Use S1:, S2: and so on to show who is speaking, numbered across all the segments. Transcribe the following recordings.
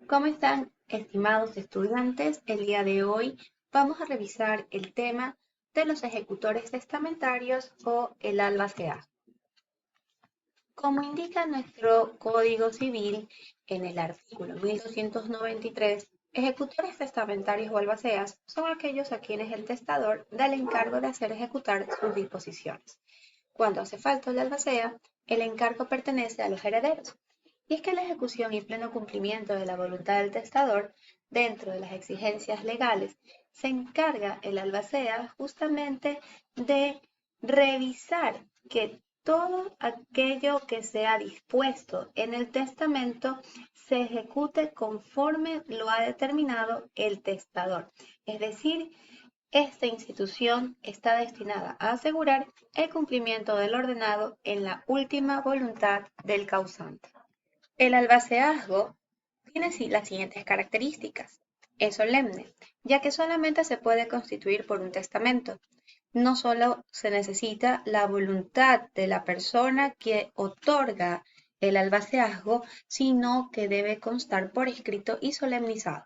S1: ¿Cómo están, estimados estudiantes? El día de hoy vamos a revisar el tema de los ejecutores testamentarios o el albacea. Como indica nuestro Código Civil en el artículo 1293, ejecutores testamentarios o albaceas son aquellos a quienes el testador da el encargo de hacer ejecutar sus disposiciones. Cuando hace falta el albacea, el encargo pertenece a los herederos. Y es que la ejecución y pleno cumplimiento de la voluntad del testador, dentro de las exigencias legales, se encarga el albacea justamente de revisar que todo aquello que sea dispuesto en el testamento se ejecute conforme lo ha determinado el testador. Es decir, esta institución está destinada a asegurar el cumplimiento del ordenado en la última voluntad del causante. El albaceazgo tiene las siguientes características. Es solemne, ya que solamente se puede constituir por un testamento. No solo se necesita la voluntad de la persona que otorga el albaceazgo, sino que debe constar por escrito y solemnizado.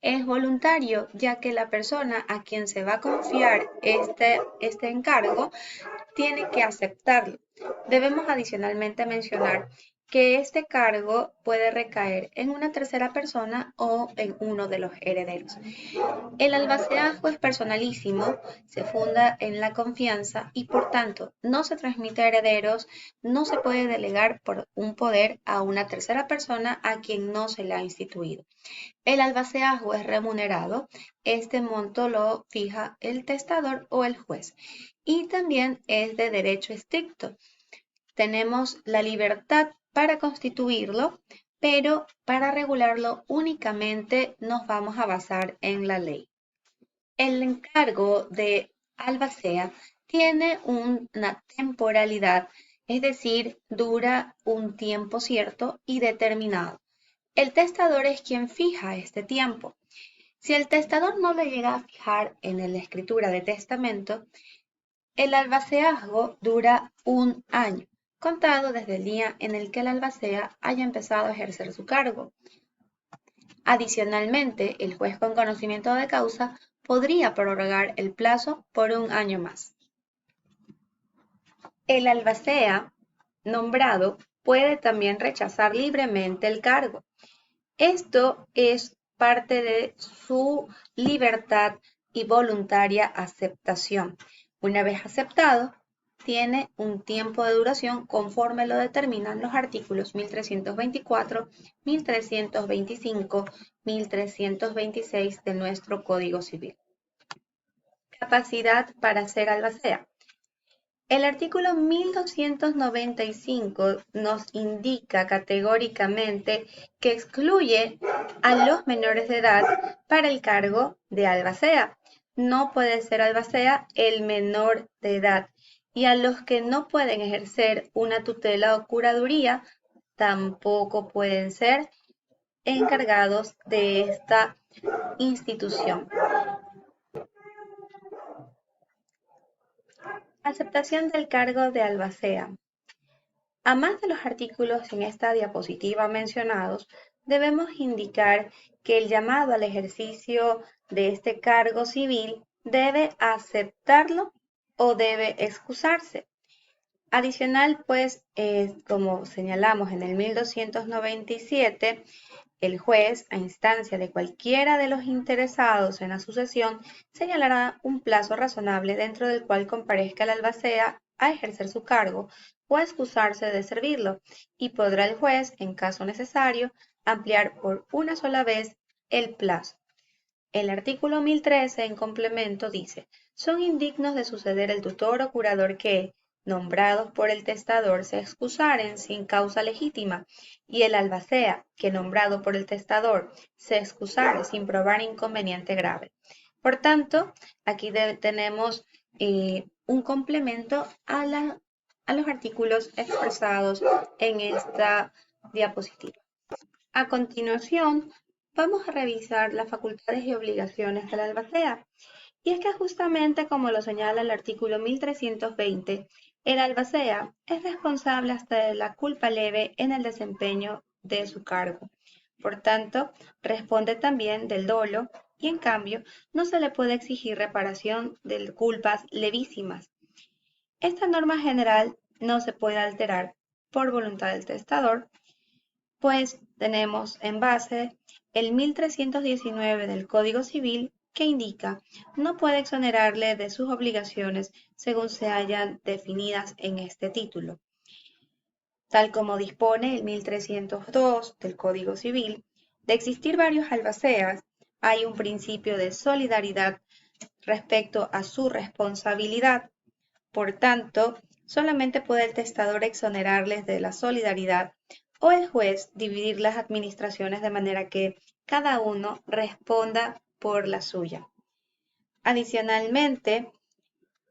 S1: Es voluntario, ya que la persona a quien se va a confiar este encargo tiene que aceptarlo. Debemos adicionalmente mencionar que este cargo puede recaer en una tercera persona o en uno de los herederos. El albaceazgo es personalísimo, se funda en la confianza y por tanto no se transmite a herederos, no se puede delegar por un poder a una tercera persona a quien no se le ha instituido. El albaceazgo es remunerado, este monto lo fija el testador o el juez y también es de derecho estricto. Tenemos la libertad para constituirlo, pero para regularlo únicamente nos vamos a basar en la ley. El encargo de albacea tiene una temporalidad, es decir, dura un tiempo cierto y determinado. El testador es quien fija este tiempo. Si el testador no le llega a fijar en la escritura de testamento, el albaceazgo dura un año, contado desde el día en el que el albacea haya empezado a ejercer su cargo. Adicionalmente, el juez con conocimiento de causa podría prorrogar el plazo por un año más. El albacea nombrado puede también rechazar libremente el cargo. Esto es parte de su libertad y voluntaria aceptación. Una vez aceptado, tiene un tiempo de duración conforme lo determinan los artículos 1324, 1325, 1326 de nuestro Código Civil. Capacidad para ser albacea. El artículo 1295 nos indica categóricamente que excluye a los menores de edad para el cargo de albacea. No puede ser albacea el menor de edad. Y a los que no pueden ejercer una tutela o curaduría, tampoco pueden ser encargados de esta institución. Aceptación del cargo de albacea. A más de los artículos en esta diapositiva mencionados, debemos indicar que el llamado al ejercicio de este cargo civil debe aceptarlo o debe excusarse. Adicional, pues, como señalamos en el 1297, el juez, a instancia de cualquiera de los interesados en la sucesión, señalará un plazo razonable dentro del cual comparezca el albacea a ejercer su cargo o a excusarse de servirlo, y podrá el juez, en caso necesario, ampliar por una sola vez el plazo. El artículo 1013 en complemento dice: son indignos de suceder el tutor o curador que, nombrados por el testador, se excusaren sin causa legítima, y el albacea, que nombrado por el testador, se excusare sin probar inconveniente grave. Por tanto, aquí tenemos un complemento a los artículos expresados en esta diapositiva. A continuación, vamos a revisar las facultades y obligaciones del albacea. Y es que justamente como lo señala el artículo 1320, el albacea es responsable hasta de la culpa leve en el desempeño de su cargo. Por tanto, responde también del dolo y en cambio no se le puede exigir reparación de culpas levísimas. Esta norma general no se puede alterar por voluntad del testador, pues tenemos en base el 1319 del Código Civil que indica no puede exonerarle de sus obligaciones según se hayan definidas en este título. Tal como dispone el 1302 del Código Civil, de existir varios albaceas, hay un principio de solidaridad respecto a su responsabilidad. Por tanto, solamente puede el testador exonerarles de la solidaridad o el juez dividir las administraciones de manera que cada uno responda por la suya. Adicionalmente,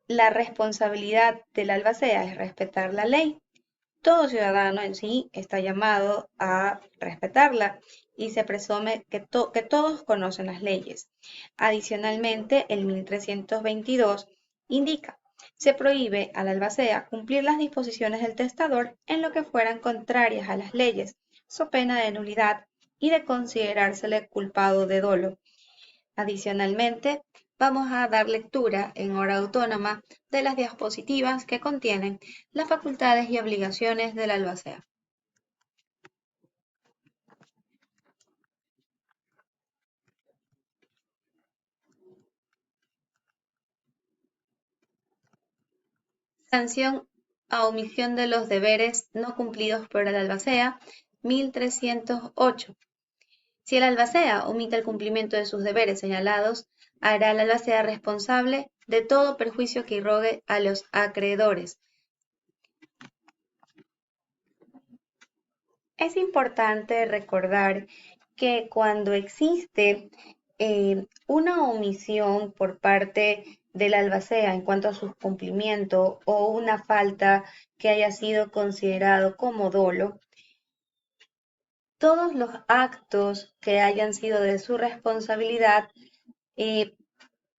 S1: la responsabilidad del albacea es respetar la ley. Todo ciudadano en sí está llamado a respetarla y se presume que todos conocen las leyes. Adicionalmente, el 1322 indica: se prohíbe al albacea cumplir las disposiciones del testador en lo que fueran contrarias a las leyes, so pena de nulidad y de considerársele culpado de dolo. Adicionalmente, vamos a dar lectura en hora autónoma de las diapositivas que contienen las facultades y obligaciones del albacea. Sanción a omisión de los deberes no cumplidos por el albacea, 1308. Si el albacea omite el cumplimiento de sus deberes señalados, hará al albacea responsable de todo perjuicio que irrogue a los acreedores. Es importante recordar que cuando existe una omisión por parte del albacea en cuanto a su cumplimiento o una falta que haya sido considerado como dolo, todos los actos que hayan sido de su responsabilidad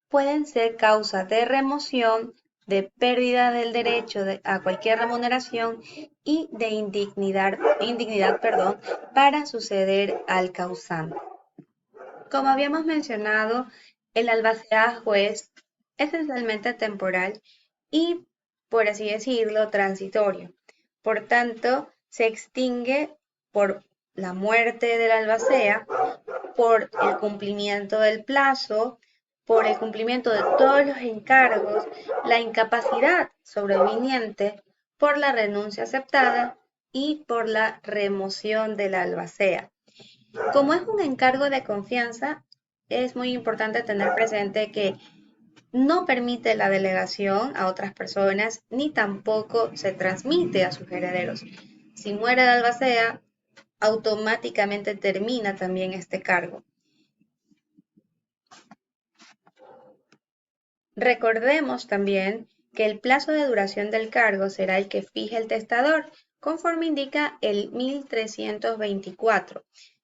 S1: pueden ser causa de remoción, de pérdida del derecho a cualquier remuneración y de indignidad, para suceder al causante. Como habíamos mencionado, el albaceaje es esencialmente temporal y, por así decirlo, transitorio. Por tanto, se extingue por la muerte del albacea, por el cumplimiento del plazo, por el cumplimiento de todos los encargos, la incapacidad sobreviniente, por la renuncia aceptada y por la remoción del albacea. Como es un encargo de confianza, es muy importante tener presente que no permite la delegación a otras personas ni tampoco se transmite a sus herederos. Si muere el albacea, automáticamente termina también este cargo. Recordemos también que el plazo de duración del cargo será el que fije el testador, conforme indica el 1324,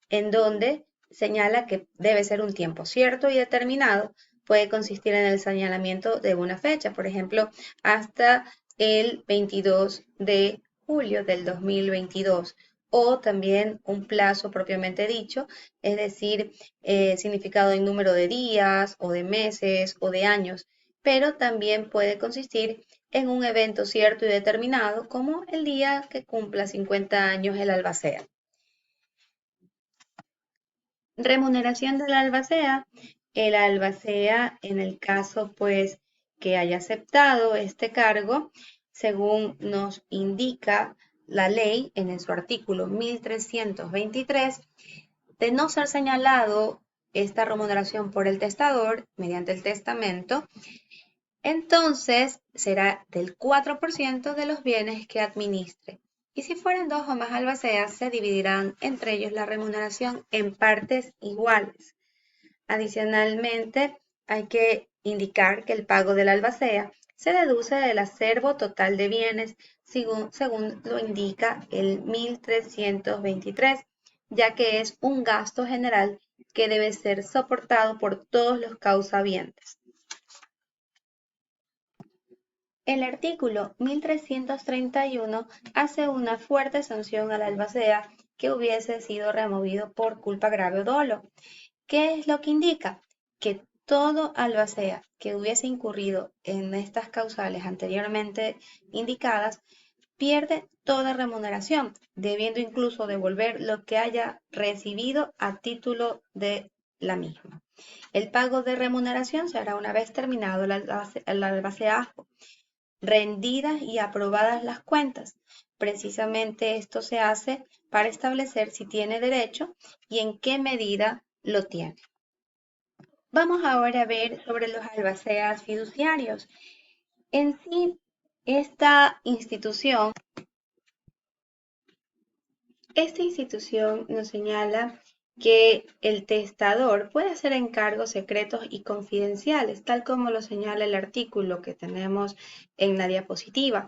S1: en donde señala que debe ser un tiempo cierto y determinado. Puede consistir en el señalamiento de una fecha, por ejemplo, hasta el 22 de julio del 2022, o también un plazo propiamente dicho, es decir, significado en número de días o de meses o de años, pero también puede consistir en un evento cierto y determinado, como el día que cumpla 50 años el albacea. Remuneración del albacea. El albacea, en el caso pues que haya aceptado este cargo, según nos indica la ley en su artículo 1323, de no ser señalado esta remuneración por el testador mediante el testamento, entonces será del 4% de los bienes que administre. Y si fueran 2 o más albaceas, se dividirán entre ellos la remuneración en partes iguales. Adicionalmente, hay que indicar que el pago del albacea se deduce del acervo total de bienes, según lo indica el 1323, ya que es un gasto general que debe ser soportado por todos los causavientes. El artículo 1331 hace una fuerte sanción al albacea que hubiese sido removido por culpa grave o dolo. ¿Qué es lo que indica? Que todo albacea que hubiese incurrido en estas causales anteriormente indicadas pierde toda remuneración, debiendo incluso devolver lo que haya recibido a título de la misma. El pago de remuneración se hará una vez terminado el albaceaje, rendidas y aprobadas las cuentas. Precisamente esto se hace para establecer si tiene derecho y en qué medida lo tiene. Vamos ahora a ver sobre los albaceas fiduciarios. En sí, esta institución nos señala que el testador puede hacer encargos secretos y confidenciales, tal como lo señala el artículo que tenemos en la diapositiva.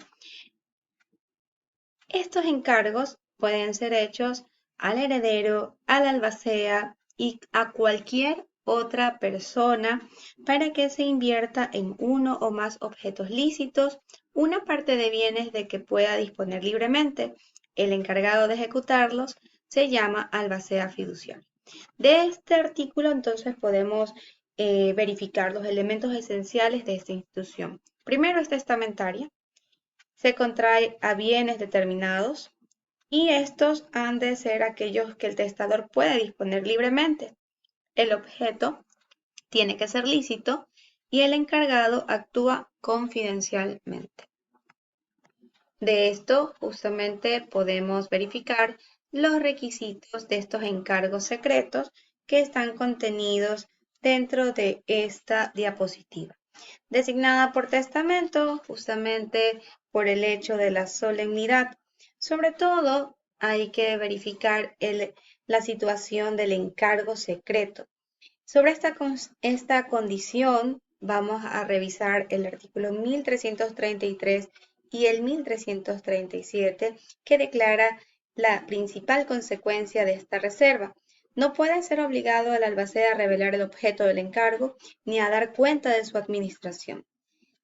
S1: Estos encargos pueden ser hechos al heredero, al albacea y a cualquier otra persona para que se invierta en uno o más objetos lícitos, una parte de bienes de que pueda disponer libremente. El encargado de ejecutarlos se llama albacea fiduciario. De este artículo entonces podemos verificar los elementos esenciales de esta institución. Primero es testamentaria. Se contrae a bienes determinados y estos han de ser aquellos que el testador puede disponer libremente. El objeto tiene que ser lícito y el encargado actúa confidencialmente. De esto justamente podemos verificar los requisitos de estos encargos secretos que están contenidos dentro de esta diapositiva. Designada por testamento, justamente por el hecho de la solemnidad. Sobre todo, hay que verificar la situación del encargo secreto. Sobre esta condición, vamos a revisar el artículo 1333 y el 1337, que declara la principal consecuencia de esta reserva. No puede ser obligado el albacea a revelar el objeto del encargo ni a dar cuenta de su administración.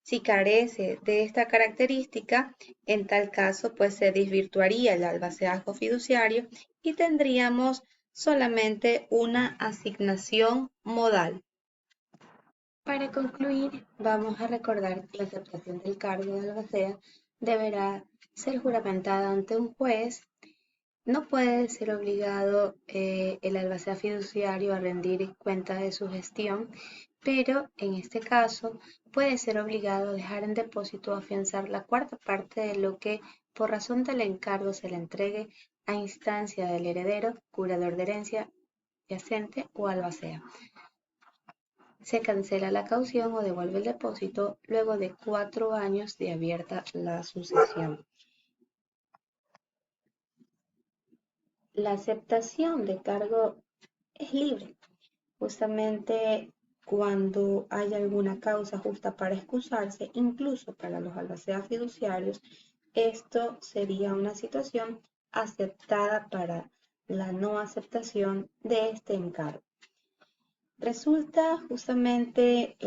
S1: Si carece de esta característica, en tal caso, pues se desvirtuaría el albaceazgo fiduciario y tendríamos solamente una asignación modal. Para concluir, vamos a recordar que la aceptación del cargo de albacea deberá ser juramentada ante un juez. No puede ser obligado el albacea fiduciario a rendir cuenta de su gestión, pero en este caso puede ser obligado a dejar en depósito o afianzar la cuarta parte de lo que por razón del encargo se le entregue a instancia del heredero, curador de herencia yacente o albacea. Se cancela la caución o devuelve el depósito luego de 4 años de abierta la sucesión. La aceptación de cargo es libre, justamente cuando hay alguna causa justa para excusarse, incluso para los albaceas fiduciarios, esto sería una situación aceptada para la no aceptación de este encargo. Resulta justamente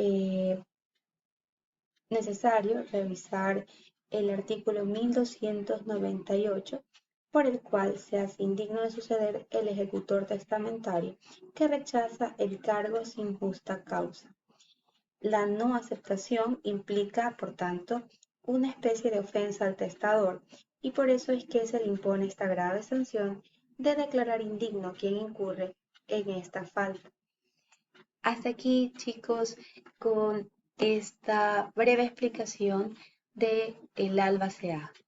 S1: necesario revisar el artículo 1298, por el cual se hace indigno de suceder el ejecutor testamentario que rechaza el cargo sin justa causa. La no aceptación implica, por tanto, una especie de ofensa al testador y por eso es que se le impone esta grave sanción de declarar indigno quien incurre en esta falta. Hasta aquí, chicos, con esta breve explicación de el albaceaje.